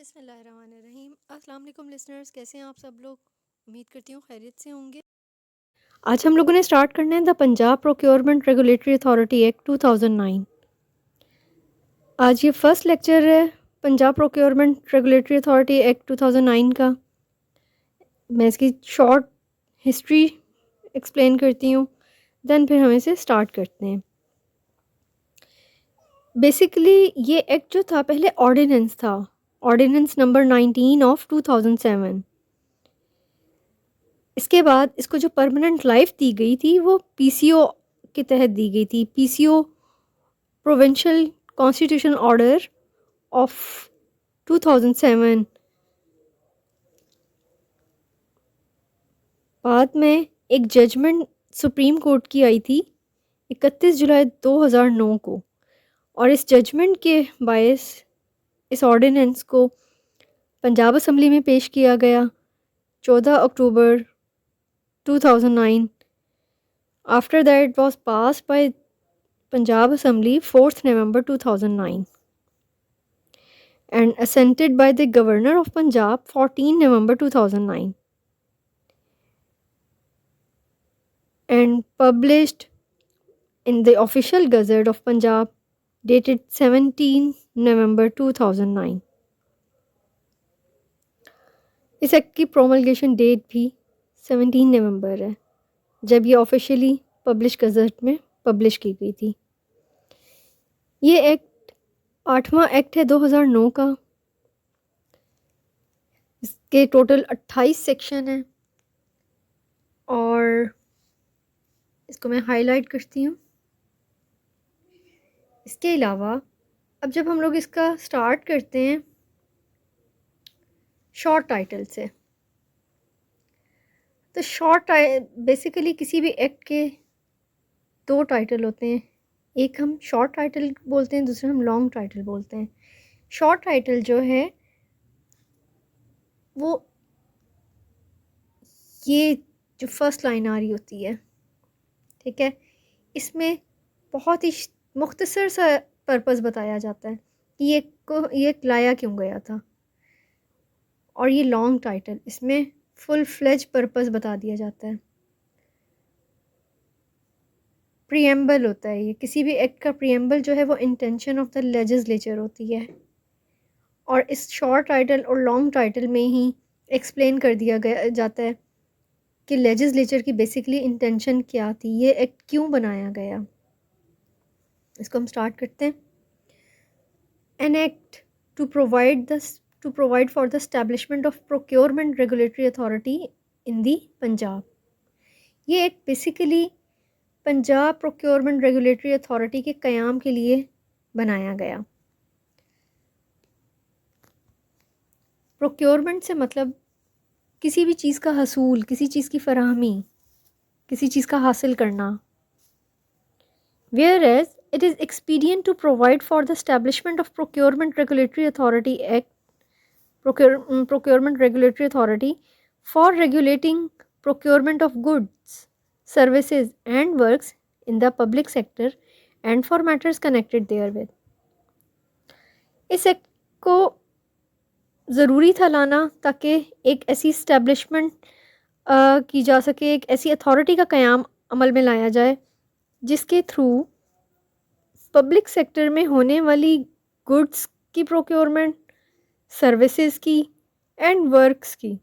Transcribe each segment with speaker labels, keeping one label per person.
Speaker 1: बिस्मिल्लाहिर्रहमानिर्रहीम। अस्सलाम वालेकुम लिसनर्स, कैसे हैं आप सब लोग? उम्मीद करती हूँ खैरियत से होंगे। आज हम लोगों ने स्टार्ट करना है the Punjab procurement regulatory authority act 2009। आज ये फर्स्ट लेक्चर है Punjab procurement regulatory authority act 2009 का। मैं इसकी शॉर्ट हिस्ट्री एक्सप्लेन करती हूँ, देन फिर हम इसे स्टार्ट करते हैं। बेसिकली ये एक्ट जो था पहले ऑर्डिनेंस था, ऑर्डिनेंस नंबर 19 ऑफ 2007। इसके बाद इसको जो परमानेंट लाइफ दी गई थी वो पीसीओ के तहत दी गई थी, PCO provincial constitution order of 2007। बाद में एक जजमेंट सुप्रीम कोर्ट की आई थी 31 जुलाई 2009 को, और इस जजमेंट के बायस इस ऑर्डिनेंस को पंजाब असम्बली में पेश किया गया 14 अक्टूबर 2009। After that it was passed by Punjab Assembly 4th November 2009 and assented by the Governor of Punjab 14 November 2009 and published in the Official Gazette of Punjab dated 17 November 2009। इस act की प्रोमलगेशन date भी 17 नवंबर है जब ये ऑफिशियली पब्लिश गज़ट में publish की गई थी। ये एक्ट 8वां एक्ट है 2009 का। इसके टोटल 28 सेक्शन हैं और इसको मैं हाईलाइट करती हूँ। इसके अलावा अब जब हम लोग इसका स्टार्ट करते हैं शॉर्ट टाइटल से, तो शॉर्ट बेसिकली किसी भी एक्ट के दो टाइटल होते हैं, एक हम शॉर्ट टाइटल बोलते हैं, दूसरा हम लॉन्ग टाइटल बोलते हैं। शॉर्ट टाइटल जो है वो ये जो फर्स्ट लाइन आ रही होती है, ठीक है, इसमें बहुत ही मुख्तसर सा पर्पस बताया जाता है कि ये लाया क्यों गया था। और ये लॉन्ग टाइटल, इसमें फुल फ्लेज पर्पस बता दिया जाता है। प्रीएम्बल होता है, ये किसी भी एक्ट का प्रीएम्बल जो है वो इंटेंशन ऑफ द लेजिस्लेचर होती है, और इस शॉर्ट टाइटल और लॉन्ग टाइटल में ही एक्सप्लेन कर दिया गया जाता है कि लेजिस्लेचर की बेसिकली इंटेंशन क्या थी, ये एक्ट क्यों बनाया गया। इसको हम स्टार्ट करते हैं। An act to provide for the establishment of procurement regulatory authority in the Punjab. ये act basically Punjab procurement regulatory authority के क़याम के लिए बनाया गया। प्रोक्योरमेंट से मतलब किसी भी चीज़ का हसूल, किसी चीज़ की फराहमी, किसी चीज़ का हासिल करना। Whereas it is expedient to provide for the establishment of Procurement Regulatory Authority Act, Procurement Regulatory Authority for regulating procurement of goods, services and works in the public sector and for matters connected therewith। इस act को ज़रूरी था लाना ताकि एक ऐसी establishment की जा सके, एक ऐसी अथॉरिटी का क़याम अमल में लाया जाए जिसके थ्रू पब्लिक सेक्टर में होने वाली गुड्स की प्रोक्योरमेंट, सर्विसेज की एंड वर्क्स की,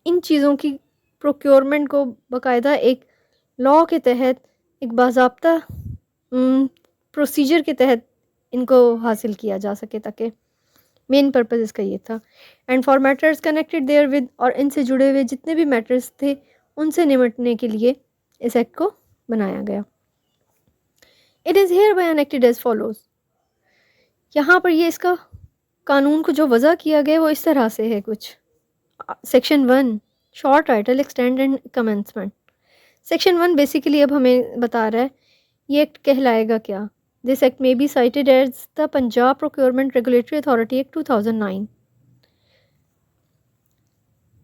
Speaker 1: इन चीज़ों की प्रोक्योरमेंट को बाकायदा एक लॉ के तहत, एक बाज़ाब्ता प्रोसीजर के तहत इनको हासिल किया जा सके, ताकि मेन पर्पस इसका ये था। And for matters connected there with, और इनसे जुड़े हुए जितने भी मैटर्स थे उनसे निपटने के लिए इस एक्ट को बनाया गया। It is hereby enacted as follows. यहाँ पर ये इसका कानून को जो वज़ा किया गया वो इस तरह से है कुछ। Section 1 short title extend and commencement. Section 1 basically अब हमें बता रहा है ये एक्ट कहलाएगा क्या। This act may be cited as the Punjab Procurement Regulatory Authority Act 2009.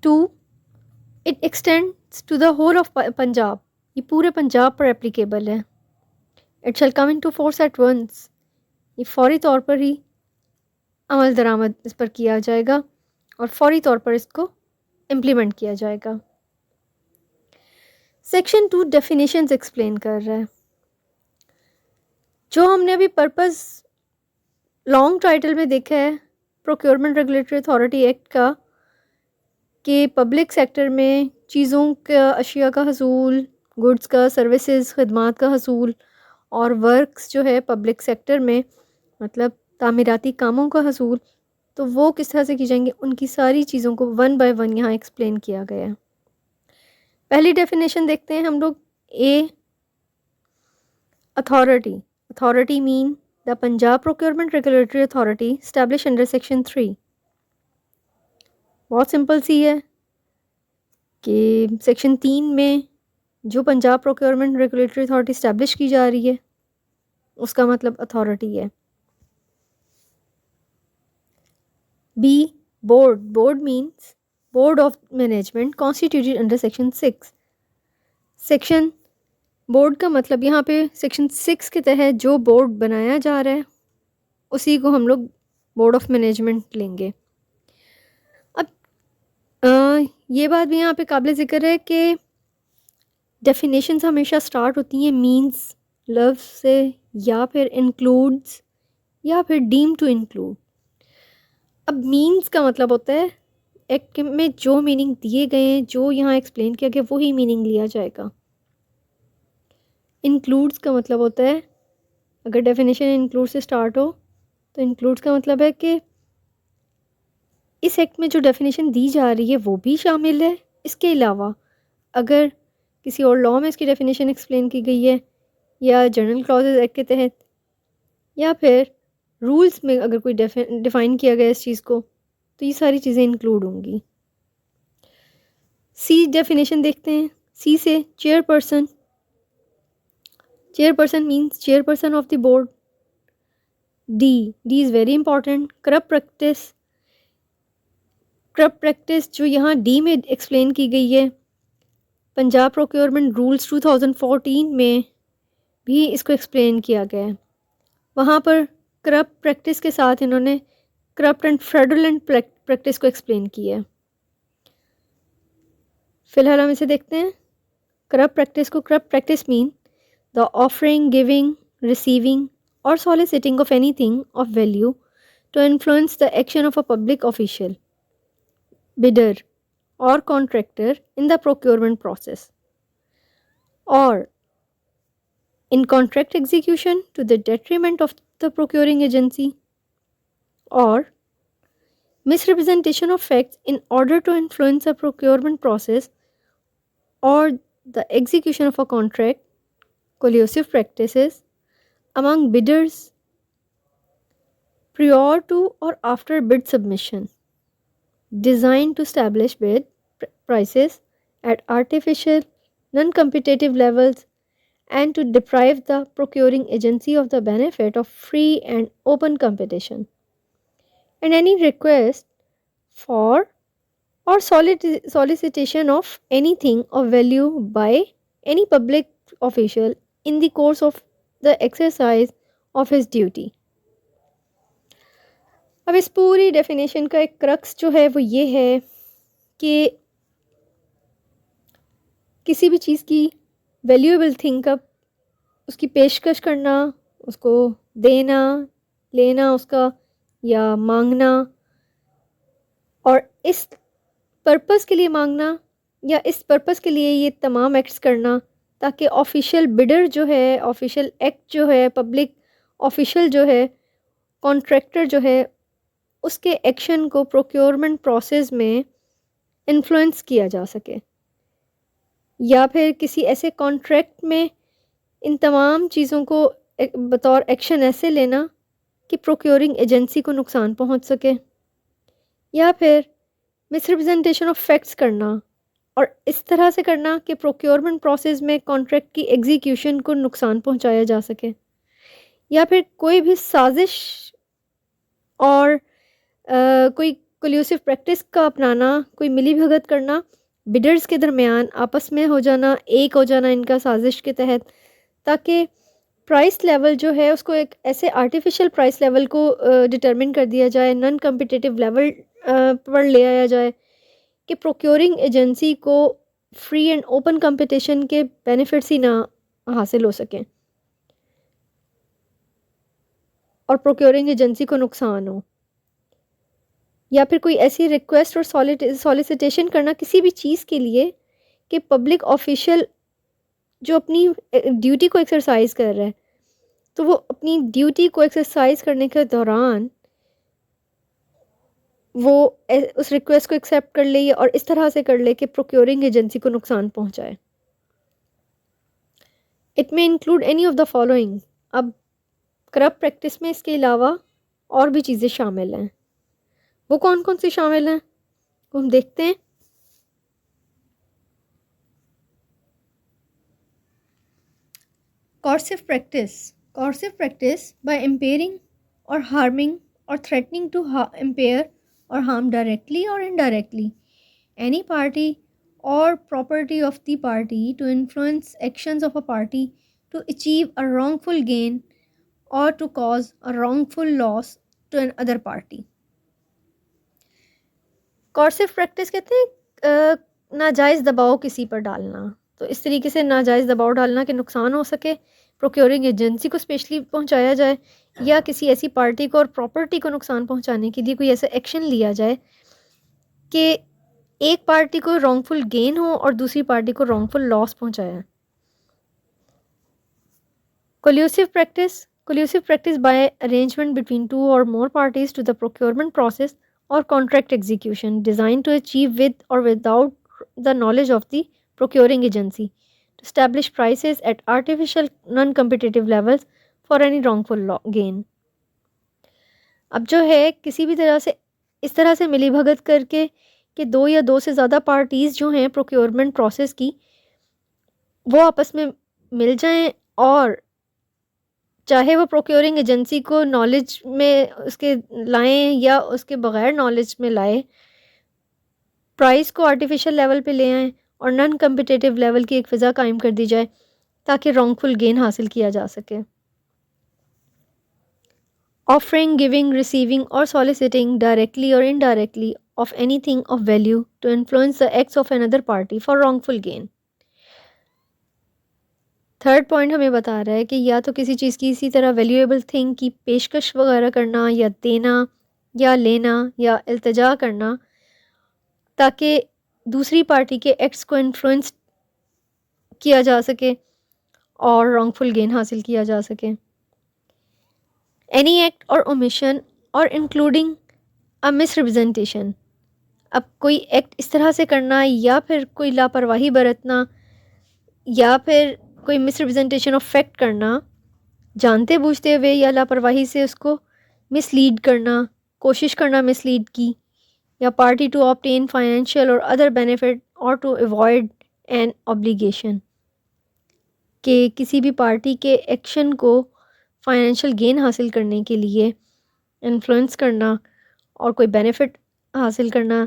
Speaker 1: 2. It extends to the whole of Punjab. ये पूरे पंजाब पर एप्लीकेबल है। It shall come into force at once. ये फौरी तौर पर ही अमल दरामद इस पर किया जाएगा और फौरी तौर पर इसको इम्प्लीमेंट किया जाएगा। सेक्शन 2 डेफिनेशंस एक्सप्लेन कर रहा है। जो हमने अभी पर्पस लॉन्ग टाइटल में देखा है प्रोक्योरमेंट रेगुलेटरी अथॉरिटी एक्ट का, कि पब्लिक सेक्टर में चीज़ों का, अशिया का हसूल, गुड्स का, सर्विसेज, खदमात का हसूल और वर्क्स जो है पब्लिक सेक्टर में मतलब तामीराती कामों का हसूल, तो वो किस तरह से की जाएंगे, उनकी सारी चीज़ों को वन बाय वन यहाँ एक्सप्लेन किया गया है। पहली डेफिनेशन देखते हैं हम लोग। A, authority. Authority mean the Punjab procurement regulatory authority establish under section 3। बहुत सिंपल सी है कि सेक्शन 3 में जो Punjab procurement regulatory authority establish की जा रही है उसका मतलब अथॉरिटी है। B, board. Board means board of management constituted under section 6। Section board का मतलब यहाँ पे सेक्शन 6 के तहत जो बोर्ड बनाया जा रहा है उसी को हम लोग बोर्ड ऑफ मैनेजमेंट लेंगे। अब ये बात भी यहाँ पे काबिल ज़िक्र है कि डेफिनेशंस हमेशा स्टार्ट होती हैं मीन्स लफ्ज़ से या फिर इंक्लूड्स या फिर डीम टू इंक्लूड। अब मीन्स का मतलब होता है एक्ट में जो मीनिंग दिए गए हैं, जो यहाँ एक्सप्लेन किया गया, वही मीनिंग लिया जाएगा। इंक्लूड्स का मतलब होता है, अगर डेफिनेशन इंक्लूड से स्टार्ट हो तो इंक्लूड्स का मतलब है कि इस एक्ट में जो डेफिनेशन दी जा रही है वो भी शामिल है। इसके अलावा अगर किसी और लॉ में इसकी डेफिनेशन एक्सप्लेन की गई है या जनरल क्लॉजेज एक्ट के तहत या फिर रूल्स में अगर कोई डिफ़ाइन किया गया इस चीज़ को, तो ये सारी चीज़ें इंक्लूड होंगी। सी डेफिनेशन देखते हैं। सी से chairperson. Chairperson means chairperson of the board. D, D is very important. Corrupt practice. Corrupt practice जो यहाँ डी में एक्सप्लेन की गई है, पंजाब प्रोक्योरमेंट रूल्स 2014 में भी इसको एक्सप्लेन किया गया है। वहाँ पर करप्ट प्रैक्टिस के साथ इन्होंने करप्ट एंड फ्रॉडुलेंट प्रैक्टिस को एक्सप्लेन किया है। फिलहाल हम इसे देखते हैं। करप्ट प्रैक्टिस को, corrupt practice mean the offering, giving, receiving और soliciting of anything of value to influence the action of a public official, bidder or contractor in the procurement process or in contract execution to the detriment of the procuring agency or misrepresentation of facts in order to influence a procurement process or the execution of a contract, collusive practices among bidders prior to or after bid submission, designed to establish bid prices at artificial, non-competitive levels and to deprive the procuring agency of the benefit of free and open competition. And any request for or solicitation of anything of value by any public official in the course of the exercise of his duty. अब इस पूरी definition का एक crux जो है वो ये है कि किसी भी चीज़ की वैल्यूएबल थिंग का उसकी पेशकश करना, उसको देना, लेना उसका या मांगना, और इस पर्पस के लिए मांगना या इस पर्पस के लिए ये तमाम एक्ट्स करना ताकि ऑफिशियल बिडर जो है, ऑफिशियल एक्ट जो है, पब्लिक ऑफिशियल जो है, कॉन्ट्रैक्टर जो है, उसके एक्शन को प्रोक्योरमेंट प्रोसेस में इन्फ्लुएंस किया जा सके, या फिर किसी ऐसे कॉन्ट्रैक्ट में इन तमाम चीज़ों को बतौर एक्शन ऐसे लेना कि प्रोक्योरिंग एजेंसी को नुकसान पहुंच सके, या फिर मिसरिप्रेजेंटेशन ऑफ फैक्ट्स करना और इस तरह से करना कि प्रोक्योरमेंट प्रोसेस में कॉन्ट्रैक्ट की एग्जीक्यूशन को नुकसान पहुंचाया जा सके, या फिर कोई भी साजिश और कोई कोल्यूसिव प्रैक्टिस का अपनाना, कोई मिली भगत करना, बिडर्स के दरमियान आपस में हो जाना, एक हो जाना इनका साजिश के तहत, ताकि प्राइस लेवल जो है उसको एक ऐसे आर्टिफिशियल प्राइस लेवल को डिटरमिन कर दिया जाए, नॉन कम्पिटिटिव लेवल पर ले आया जाए कि प्रोक्योरिंग एजेंसी को फ्री एंड ओपन कंपटीशन के बेनिफिट्स ही ना हासिल हो सकें और प्रोक्योरिंग एजेंसी को नुकसान हो, या फिर कोई ऐसी रिक्वेस्ट और सॉलिसिटेशन करना किसी भी चीज़ के लिए कि पब्लिक ऑफिशियल जो अपनी ड्यूटी को एक्सरसाइज कर रहा है तो वो अपनी ड्यूटी को एक्सरसाइज करने के दौरान वो उस रिक्वेस्ट को एक्सेप्ट कर ले और इस तरह से कर ले कि प्रोक्योरिंग एजेंसी को नुकसान पहुंचाए। इट में include any of the following. अब करप्ट प्रैक्टिस में इसके अलावा और भी चीज़ें शामिल हैं। वो कौन कौन सी शामिल हैं वो हम देखते हैं। Coercive practice by impairing or harming or threatening to impair or harm directly or indirectly any party or property of the party to influence actions of a party to achieve a wrongful gain or to cause a wrongful loss to another party. Coercive practice कहते हैं नाजायज़ दबाव किसी पर डालना। तो इस तरीके से नाजायज़ दबाव डालना कि नुकसान हो सके, प्रोक्योरिंग एजेंसी को स्पेशली पहुंचाया जाए या किसी ऐसी पार्टी को और प्रॉपर्टी को नुकसान पहुंचाने के लिए कोई ऐसा एक्शन लिया जाए कि एक पार्टी को रॉन्गफुल गेन हो और दूसरी पार्टी को रॉन्गफुल लॉस पहुंचाया। Collusive practice by arrangement between two or more parties to the procurement process or contract execution designed to achieve with or without the knowledge of the procuring agency to establish prices at artificial non-competitive levels for any wrongful gain. अब जो है किसी भी तरह से इस तरह से मिली भगत करके कि दो या दो से ज़्यादा पार्टीज़ जो हैं प्रोक्योरमेंट प्रोसेस की वो आपस में मिल जाएं और चाहे वो प्रोक्योरिंग एजेंसी को नॉलेज में उसके लाएं या उसके बगैर नॉलेज में लाए, प्राइस को आर्टिफिशियल लेवल पे ले आएं और नॉन कम्पिटिटिव लेवल की एक फ़िज़ा कायम कर दी जाए ताकि रॉन्गफुल गेन हासिल किया जा सके। ऑफरिंग, गिविंग, रिसीविंग और सॉलिसिटिंग डायरेक्टली और indirectly of anything of value to influence the acts of another party for wrongful gain. Third point हमें बता रहा है कि या तो किसी चीज़ की इसी तरह वैल्यूएबल थिंग की पेशकश वगैरह करना या देना या लेना या इल्तिजा करना ताकि दूसरी पार्टी के एक्ट्स को इन्फ्लुएंस किया जा सके और रॉन्गफुल गेन हासिल किया जा सके। एनी एक्ट और ओमिशन और इंक्लूडिंग अ मिसरिप्रेजेंटेशन। अब कोई एक्ट इस तरह से करना या फिर कोई लापरवाही बरतना या फिर कोई मिसरिप्रेजेंटेशन ऑफ फैक्ट करना जानते बूझते हुए या लापरवाही से उसको मिसलीड करना, कोशिश करना मिसलीड की, या पार्टी टू ऑब्टेन फाइनेंशियल और अदर बेनिफिट और टू अवॉइड एन ऑब्लिगेशन कि किसी भी पार्टी के एक्शन को फाइनेंशियल गेन हासिल करने के लिए इन्फ्लुएंस करना और कोई बेनिफिट हासिल करना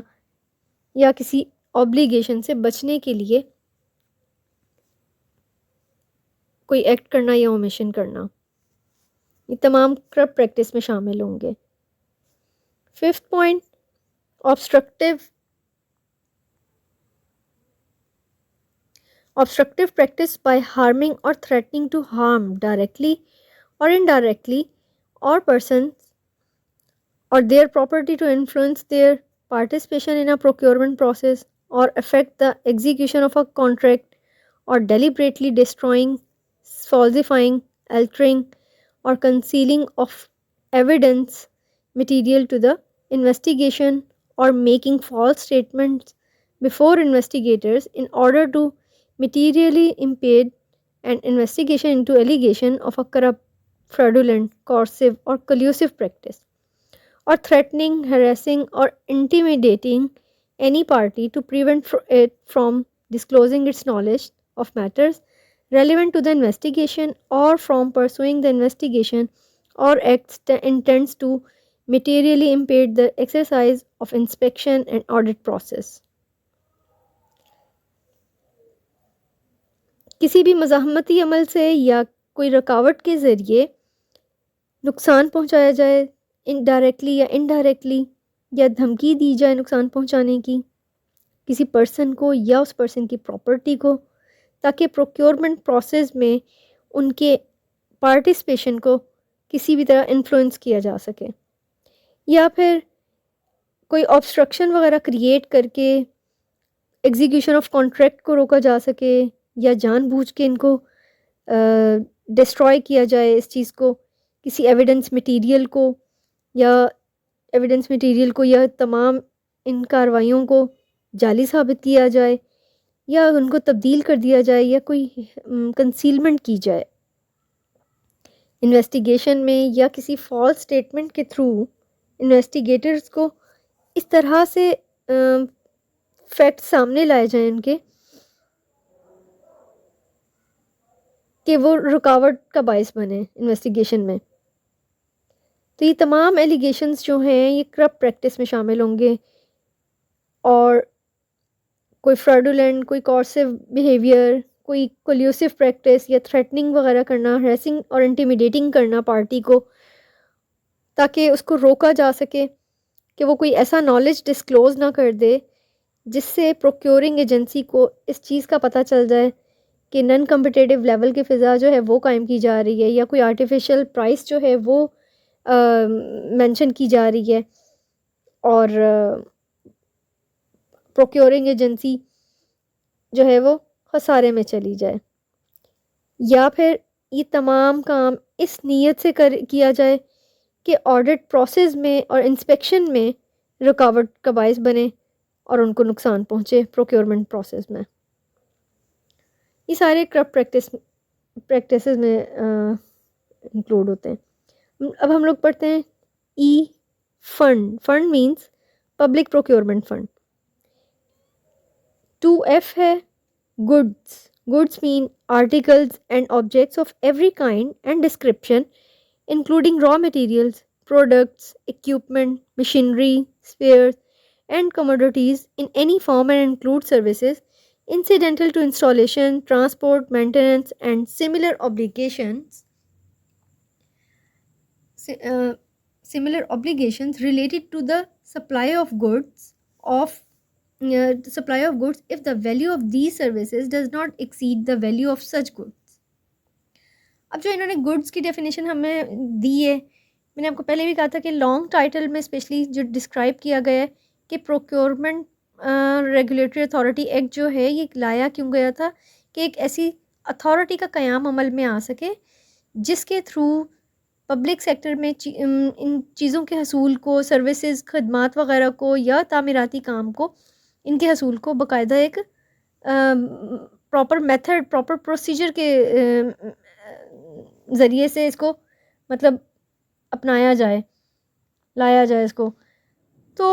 Speaker 1: या किसी ऑब्लिगेशन से बचने के लिए कोई एक्ट करना या ओमिशन करना, ये तमाम करप्ट प्रैक्टिस में शामिल होंगे। Fifth point, obstructive practice by harming or threatening to harm directly और indirectly or person or their property to influence their participation in a procurement process or affect the execution of a contract or deliberately destroying, falsifying, altering or concealing of evidence material to the investigation or making false statements before investigators in order to materially impede an investigation into allegation of a corrupt, fraudulent, coercive or collusive practice, or threatening, harassing or intimidating any party to prevent it from disclosing its knowledge of matters relevant to the investigation or from pursuing the investigation or acts intends to materially impede the exercise of inspection and audit process. किसी भी मज़ाहमती अमल से या कोई रुकावट के ज़रिए नुकसान पहुंचाया जाए, इनडायरेक्टली या इनडायरेक्टली, या धमकी दी जाए नुकसान पहुंचाने की किसी पर्सन को या उस पर्सन की प्रॉपर्टी को, ताकि प्रोक्योरमेंट प्रोसेस में उनके पार्टिसिपेशन को किसी भी तरह इन्फ्लुएंस किया जा सके, या फिर कोई ऑब्स्ट्रक्शन वगैरह क्रिएट करके एग्जीक्यूशन ऑफ कॉन्ट्रैक्ट को रोका जा सके, या जानबूझ के इनको डिस्ट्रॉय किया जाए इस चीज़ को, किसी एविडेंस मटेरियल को, या तमाम इन कार्रवाइयों को जाली साबित किया जाए, या उनको तब्दील कर दिया जाए, या कोई कंसीलमेंट की जाए इन्वेस्टिगेशन में, या किसी फॉल्स स्टेटमेंट के थ्रू इन्वेस्टिगेटर्स को इस तरह से फैक्ट सामने लाए जाएं उनके कि वो रुकावट का बायस बने इन्वेस्टिगेशन में। तो ये तमाम एलिगेशंस जो हैं ये करप्ट प्रैक्टिस में शामिल होंगे, और कोई फ्रॉडुलेंट, कोई कॉर्सिव बिहेवियर, कोई कोल्यूसिव प्रैक्टिस या थ्रेटनिंग वगैरह करना, हैरेसिंग और इंटिमिडेटिंग करना पार्टी को, ताकि उसको रोका जा सके कि वो कोई ऐसा नॉलेज डिस्क्लोज़ ना कर दे जिससे प्रोक्योरिंग एजेंसी को इस चीज़ का पता चल जाए कि नॉन कम्पिटिटिव लेवल की फ़िज़ा जो है वो कायम की जा रही है, या कोई आर्टिफिशियल प्राइस जो है वो मेंशन की जा रही है, और प्रोक्योरिंग एजेंसी जो है वो खसारे में चली जाए, या फिर ये तमाम काम इस नीयत से किया जाए कि ऑडिट प्रोसेस में और इंस्पेक्शन में रुकावट का बायस बने और उनको नुकसान पहुँचे प्रोक्योरमेंट प्रोसेस में। ये सारे करप्ट प्रैक्टिसेस में इंक्लूड होते हैं। अब हम लोग पढ़ते हैं E fund. Fund means public procurement fund. 2F है goods. Goods mean articles and objects of every kind and description including raw materials, products, equipment, machinery, spares, and commodities in any form, and include services incidental to installation, transport, maintenance, and similar obligations. Similar obligations related to the supply of goods if the value of these services does not exceed the value of such goods. अब जो इन्होंने goods की definition हमें दी है, मैंने आपको पहले भी कहा था कि लॉन्ग टाइटल में स्पेशली जो डिस्क्राइब किया गया है कि प्रोक्योरमेंट रेगुलेटरी अथॉरिटी एक्ट जो है ये लाया क्यों गया था कि एक ऐसी अथॉरिटी का क़याम अमल में आ सके जिसके थ्रू पब्लिक सेक्टर में इन चीज़ों के हसूल को, सर्विसेज, खदमात वगैरह को या तामीराती काम को, इनके हसूल को बाकायदा एक प्रॉपर मेथड, प्रॉपर प्रोसीजर के ज़रिए से इसको मतलब अपनाया जाए, लाया जाए इसको। तो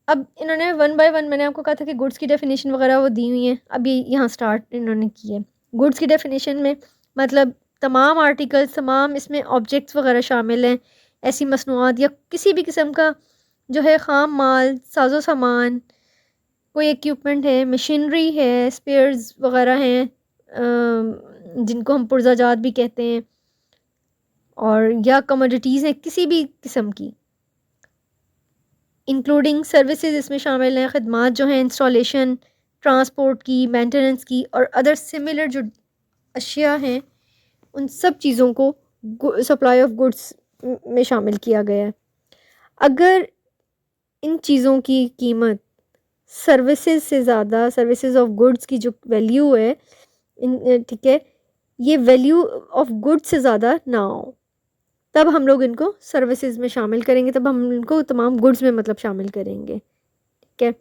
Speaker 1: अब इन्होंने वन बाय वन, मैंने आपको कहा था कि गुड्स की डेफिनेशन वगैरह वो दी हुई हैं, अभी यहाँ स्टार्ट इन्होंने की है। गुड्स की डेफिनेशन में मतलब तमाम आर्टिकल्स, तमाम इसमें ऑब्जेक्ट्स वगैरह शामिल हैं, ऐसी मसनूआत या किसी भी किस्म का जो है ख़ाम माल, साजो सामान, कोई इक्विपमेंट है, मशीनरी है, स्पेयर्स वगैरह हैं जिनको हम पुर्जाजात भी कहते हैं, और या कमोडिटीज़ हैं किसी भी किस्म की, इंक्लूडिंग सर्विसेज इसमें शामिल हैं, खदमात जो हैं इंस्टॉलेशन, ट्रांसपोर्ट की, मेंटेनेंस की और अदर सिमिलर जो अशिया हैं, उन सब चीज़ों को सप्लाई ऑफ गुड्स में शामिल किया गया है। अगर इन चीज़ों की कीमत सर्विसेज से ज़्यादा, सर्विसेज ऑफ गुड्स की जो वैल्यू है, ठीक है, ये वैल्यू ऑफ गुड्स से ज़्यादा ना हो, तब हम लोग इनको सर्विसेज में शामिल करेंगे, तब हम इनको तमाम गुड्स में मतलब शामिल करेंगे। ठीक है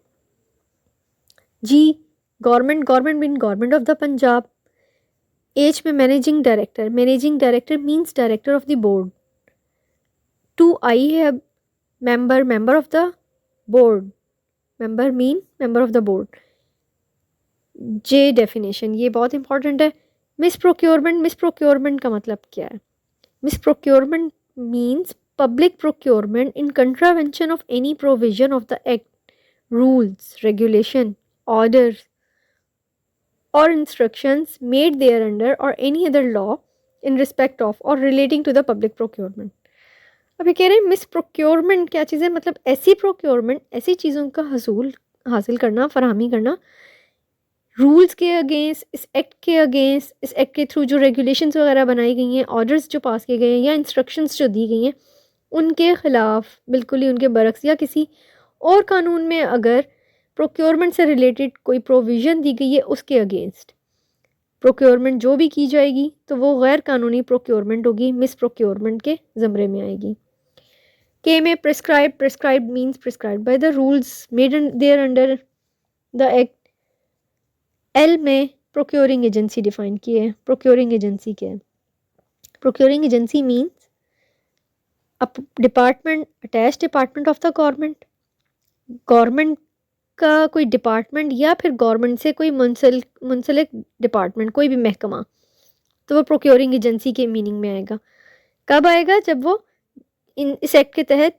Speaker 1: जी। Government, government mean government of the Punjab. H में managing director. Managing director means director of the board. 2I है member, member of the board. Member mean member of the board. J definition, ये बहुत इंपॉर्टेंट है। Miss procurement. Miss procurement का मतलब क्या है? Misprocurement means public procurement in contravention of any provision of the Act, rules, regulation, orders, or instructions made thereunder or any other law in respect of or relating to the public procurement. अब ये कह रहे हैं miss procurement क्या चीज़ है, मतलब ऐसी procurement, ऐसी चीज़ों का हसूल हासिल करना, फराहमी करना रूल्स के अगेंस्ट, इस एक्ट के अगेंस्ट, इस एक्ट के थ्रू जो रेगुलेशंस वगैरह बनाई गई हैं, ऑर्डर्स जो पास किए गए हैं या इंस्ट्रक्शंस जो दी गई हैं, उनके ख़िलाफ़ बिल्कुल ही उनके बरक्स या किसी और कानून में अगर प्रोक्योरमेंट से रिलेटेड कोई प्रोविज़न दी गई है उसके अगेंस्ट प्रोक्योरमेंट जो भी की जाएगी तो वो गैर कानूनी प्रोक्योरमेंट होगी, मिस प्रोक्योरमेंट के ज़मरे में आएगी। के में prescribe means prescribe by the rules made thereunder the act. L में प्रोक्योरिंग एजेंसी डिफाइन की है। प्रोक्योरिंग एजेंसी क्या है? Procuring agency means a department, attach department of the government, government का कोई डिपार्टमेंट या फिर गवर्नमेंट से कोई मुंसलिक डिपार्टमेंट, कोई भी महकमा, तो वो प्रोक्योरिंग एजेंसी के मीनिंग में आएगा। कब आएगा? जब वो इस एक्ट के तहत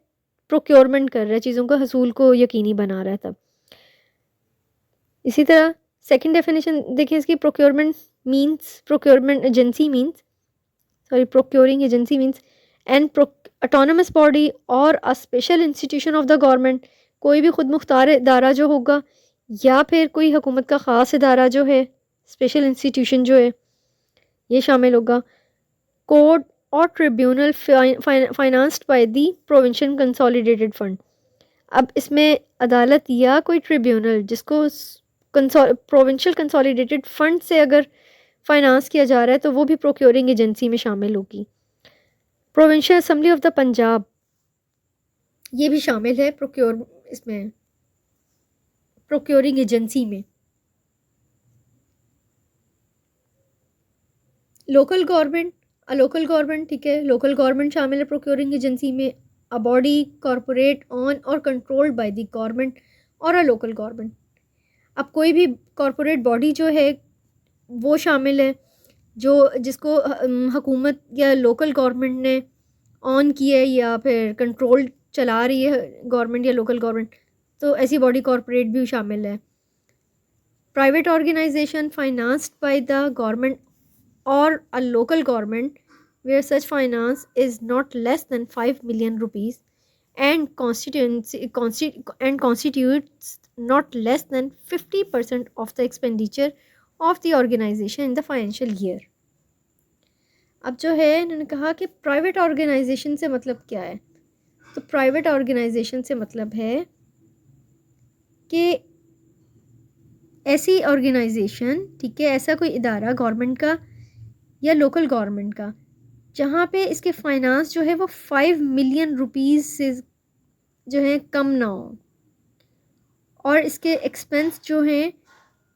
Speaker 1: प्रोक्योरमेंट कर रहा है, चीज़ों का हसूल को यकीनी बना रहा है तब। इसी तरह सेकंड डेफिनेशन देखिए इसकी, procurement agency means procuring agency means an autonomous body or a special institution of the government, कोई भी खुद मुख्तार इदारा जो होगा या फिर कोई हुकूमत का ख़ास इदारा जो है, स्पेशल इंस्टीट्यूशन जो है, ये शामिल होगा। कोर्ट और tribunal financed by the provincial consolidated fund. अब इसमें अदालत या कोई ट्रिब्यूनल जिसको प्रोविंशियल कंसोलिडेटेड फंड से अगर फाइनेंस किया जा रहा है तो वो भी प्रोक्योरिंग एजेंसी में शामिल होगी। Provincial assembly of the Punjab ये भी शामिल है इसमें प्रोक्योरिंग एजेंसी में। लोकल गवर्नमेंट ठीक है, लोकल गवर्नमेंट शामिल है प्रोक्योरिंग एजेंसी में। अ बॉडी कॉरपोरेट ऑन और controlled by the government or a local government. अब कोई भी कॉरपोरेट बॉडी जो है वो शामिल है जो जिसको हुकूमत या लोकल गवर्नमेंट ने ऑन किया है या फिर कंट्रोल चला रही है गवर्नमेंट या लोकल गवर्नमेंट, तो ऐसी बॉडी कॉरपोरेट भी शामिल है। Private organisation financed by the government or a local government where such finance is not less than 5 million rupees and constitutes not less than 50% of the expenditure of the organization in the financial year। अब जो है इन्होंने कहा कि private organisation से मतलब क्या है, तो प्राइवेट ऑर्गेनाइजेशन से मतलब है कि ऐसी ऑर्गेनाइजेशन, ठीक है, ऐसा कोई इदारा गवर्नमेंट का या लोकल गवर्नमेंट का जहाँ पे इसके फाइनेंस जो है वो 5 मिलियन रुपीस से जो है कम ना हो, और इसके एक्सपेंस जो हैं,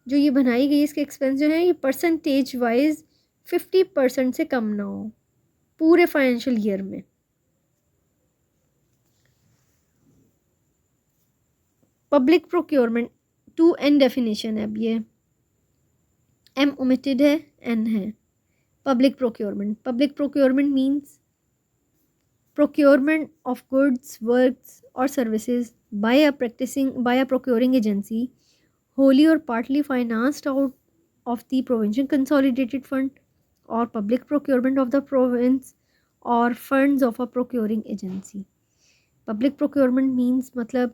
Speaker 1: जो ये बनाई गई इसके एक्सपेंस जो हैं ये परसेंटेज वाइज 50% से कम ना हो पूरे फाइनेंशियल ईयर में। पब्लिक प्रोक्योरमेंट 2N डेफिनेशन है, अब ये M ओमिटेड है, N है। Public procurement means procurement of goods, works or services by a procuring agency wholly or partly financed out of the provincial consolidated fund or public procurement of the province or funds of a procuring agency। Public procurement means मतलब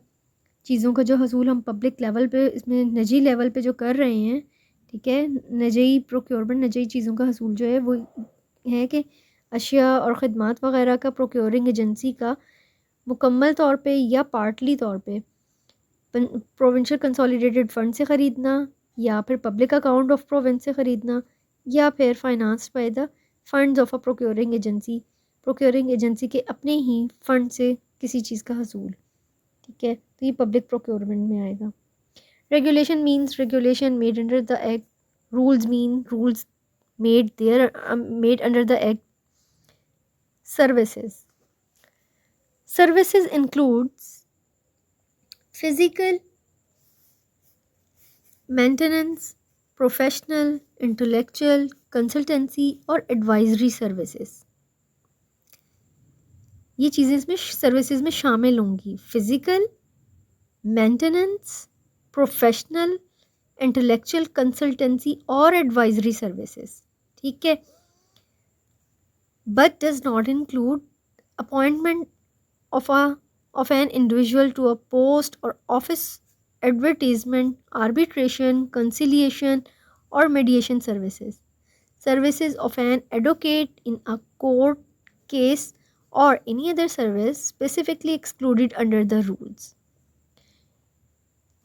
Speaker 1: चीज़ों का जो हसूल हम public level पे, इसमें निजी level पे जो कर रहे हैं, ठीक है, नजई प्रोक्योरमेंट, नजई चीज़ों का हसूल जो है वो है कि अशिया और ख़दमात वगैरह का प्रोक्योरिंग एजेंसी का मुकम्मल तौर पे या पार्टली तौर पे प्रोविंशियल कंसोलिडेटेड फंड से ख़रीदना या फिर पब्लिक अकाउंट ऑफ प्रोविंस से ख़रीदना या फिर financed by the funds of a procuring agency के अपने ही फंड से किसी चीज़ का हसूल, ठीक है, तो ये पब्लिक प्रोक्योरमेंट में आएगा। Regulation means regulation made under the act. Rules mean rules made under the act. Services includes physical, maintenance, professional, intellectual, consultancy और advisory services। ये चीज़ें इसमें सर्विसेज में शामिल होंगी। Physical, maintenance, professional, intellectual, consultancy और एडवाइजरी सर्विसेज, ठीक है। but does not include appointment of an individual to a post or office, advertisement, arbitration, conciliation, or mediation services. Services of an advocate in a court case or any other service specifically excluded under the rules.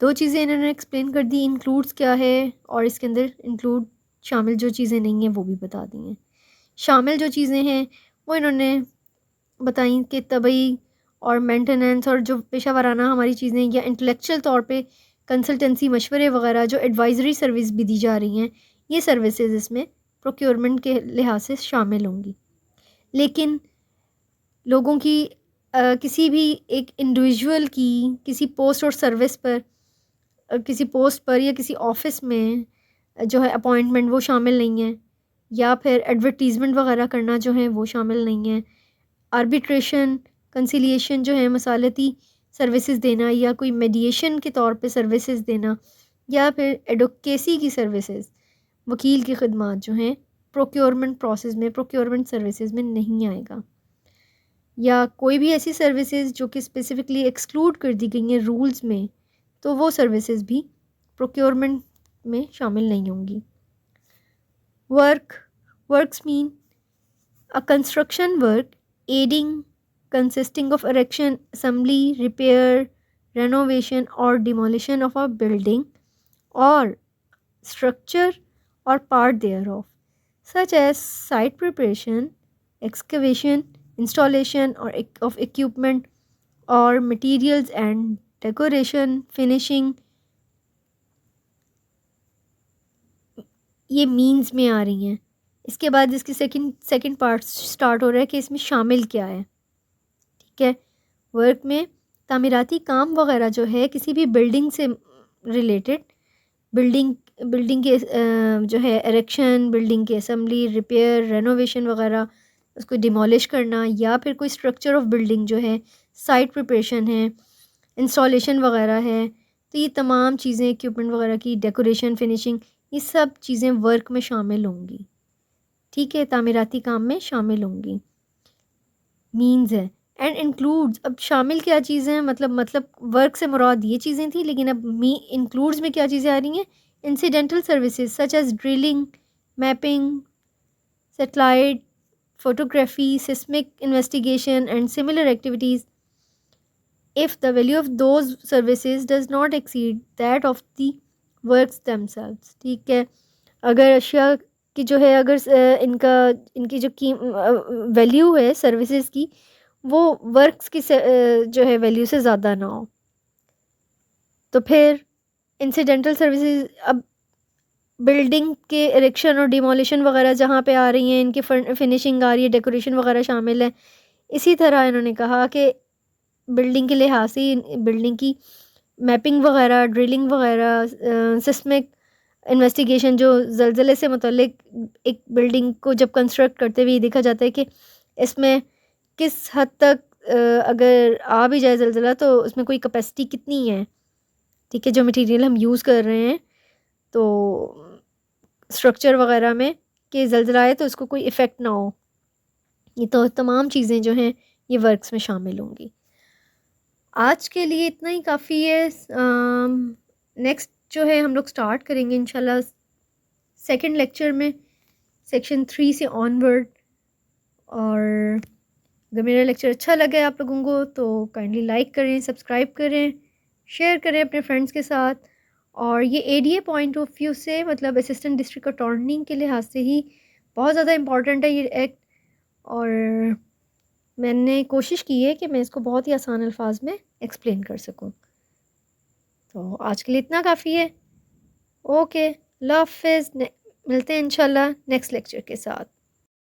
Speaker 1: दो चीज़ें इन्होंने explain कर दी, includes क्या है और इसके अंदर include शामिल जो चीज़ें नहीं हैं वो भी बता दी हैं। शामिल जो चीज़ें हैं वो इन्होंने बताई कि तबई और मेंटेनेंस और जो पेशा वराना हमारी चीज़ें या इंटेलेक्चुअल तौर पे कंसल्टेंसी मशवरे वगैरह जो एडवाइजरी सर्विस भी दी जा रही हैं, ये सर्विसेज इसमें प्रोक्योरमेंट के लिहाज से शामिल होंगी। लेकिन लोगों की किसी भी एक इंडिविजुअल की किसी पोस्ट और सर्विस पर किसी पोस्ट पर या किसी ऑफिस में जो है अपॉइंटमेंट वो शामिल नहीं है, या फिर एडवर्टीज़मेंट वगैरह करना जो है वो शामिल नहीं है। आर्बिट्रेशन, कंसिलिएशन जो है मसालती सर्विसेज देना या कोई मेडिएशन के तौर पे सर्विसेज देना, या फिर एडवोकेसी की सर्विसेज, वकील की खदमात जो हैं प्रोक्योरमेंट प्रोसेस में, प्रोक्योरमेंट सर्विसेज में नहीं आएगा। या कोई भी ऐसी सर्विसेज जो कि स्पेसिफिकली एक्सक्लूड कर दी गई हैं रूल्स में, तो वो सर्विसेज भी प्रोक्योरमेंट में शामिल नहीं होंगी। Works mean a construction work aiding consisting of erection, assembly, repair, renovation or demolition of a building or structure or part thereof, such as site preparation, excavation, installation or of equipment or materials and decoration, finishing, ये means में आ रही हैं। इसके बाद इसकी second part start हो रहा है कि इसमें शामिल क्या है। ठीक है, वर्क में तामीराती काम वगैरह जो है किसी भी बिल्डिंग से रिलेटेड, बिल्डिंग के जो है एरेक्शन, बिल्डिंग की असेंबली, रिपेयर, रेनोवेशन वगैरह, उसको डिमोलिश करना, या फिर कोई स्ट्रक्चर ऑफ बिल्डिंग जो है, साइट प्रिपरेशन है, इंस्टॉलेशन वगैरह है, तो ये तमाम चीज़ें इक्विपमेंट वगैरह की डेकोरेशन, फिनिशिंग, ये सब चीज़ें वर्क में शामिल होंगी। ठीक है, तामीराती काम में शामिल होंगी। मीन्स है एंड इंक्लूड्स, अब शामिल क्या चीज़ें हैं, मतलब वर्क से मुराद ये चीज़ें थी, लेकिन अब इंक्लूड्स में क्या चीज़ें आ रही हैं, incidental services such as drilling, mapping, satellite photography, seismic investigation and similar activities if the value of those services does not exceed that of the works themselves। ठीक है, अगर अशिया की जो है, अगर इनकी जो वैल्यू है सर्विसेज की वो वर्क्स की जो है वैल्यू से ज़्यादा ना हो, तो फिर इंसिडेंटल सर्विसेज, अब बिल्डिंग के इरेक्शन और डिमोलिशन वगैरह जहाँ पे आ रही हैं, इनकी फिनिशिंग आ रही है, डेकोरेशन वगैरह शामिल है। इसी तरह इन्होंने कहा कि बिल्डिंग के लिहाज से बिल्डिंग की मैपिंग वगैरह, ड्रिलिंग वगैरह, सिस्मिक इन्वेस्टिगेशन, जो ज़लज़ले से मुतल्लिक एक बिल्डिंग को जब कंस्ट्रक्ट करते हुए देखा जाता है कि इसमें किस हद तक अगर आ भी जाए ज़लज़ला तो उसमें कोई कैपेसिटी कितनी है। ठीक है, जो मटेरियल हम यूज़ कर रहे हैं तो स्ट्रक्चर वगैरह में कि ज़लज़ला आए तो उसको कोई इफ़ेक्ट ना हो, ये तो तमाम चीज़ें जो हैं ये वर्क्स में शामिल होंगी। आज के लिए इतना ही काफ़ी है। नेक्स्ट जो है हम लोग स्टार्ट करेंगे इंशाल्लाह सेकंड लेक्चर में, सेक्शन 3 से ऑनवर्ड। और अगर मेरा लेक्चर अच्छा लगे आप लोगों को तो काइंडली लाइक करें, सब्सक्राइब करें, शेयर करें अपने फ्रेंड्स के साथ। और ये एडीए पॉइंट ऑफ व्यू से, मतलब असिस्टेंट डिस्ट्रिक्ट अटॉर्नी के लिहाज से ही बहुत ज़्यादा इम्पॉर्टेंट है ये एक्ट, और मैंने कोशिश की है कि मैं इसको बहुत ही आसान अल्फाज में एक्सप्लेन कर सकूं। तो आज के लिए इतना काफ़ी है। ओके, अल्लाह हाफ़िज़, मिलते हैं इंशाल्लाह नेक्स्ट लेक्चर के साथ।